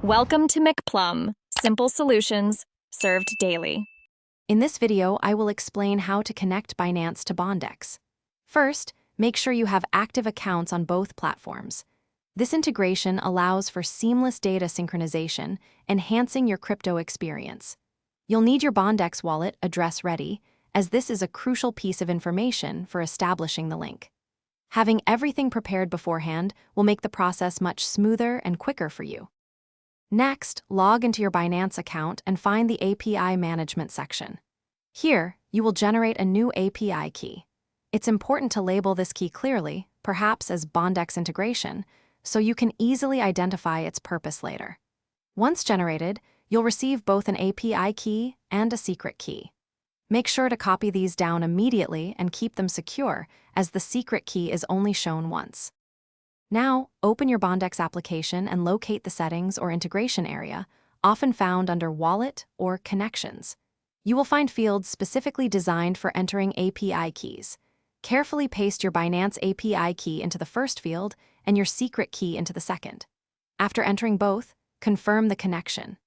Welcome to McPlum, simple solutions served daily. In this video, I will explain how to connect Binance to Bondex. First, make sure you have active accounts on both platforms. This integration allows for seamless data synchronization, enhancing your crypto experience. You'll need your Bondex wallet address ready, as this is a crucial piece of information for establishing the link. Having everything prepared beforehand will make the process much smoother and quicker for you. Next, log into your Binance account and find the API management section. Here, you will generate a new API key. It's important to label this key clearly, perhaps as Bondex integration, so you can easily identify its purpose later. Once generated, you'll receive both an API key and a secret key. Make sure to copy these down immediately and keep them secure, as the secret key is only shown once. Now, open your Bondex application and locate the settings or integration area, often found under Wallet or Connections. You will find fields specifically designed for entering API keys. Carefully paste your Binance API key into the first field and your secret key into the second. After entering both, confirm the connection.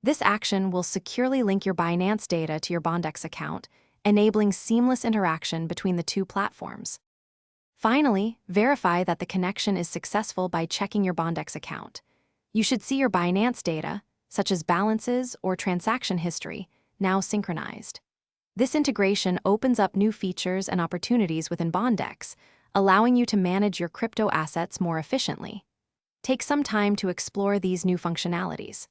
This action will securely link your Binance data to your Bondex account, enabling seamless interaction between the two platforms. Finally, verify that the connection is successful by checking your Bondex account. You should see your Binance data, such as balances or transaction history, now synchronized. This integration opens up new features and opportunities within Bondex, allowing you to manage your crypto assets more efficiently. Take some time to explore these new functionalities.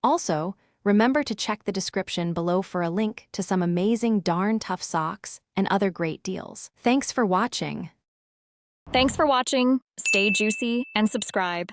Also, remember to check the description below for a link to some amazing darn tough socks and other great deals. Thanks for watching. Thanks for watching, stay juicy, and subscribe.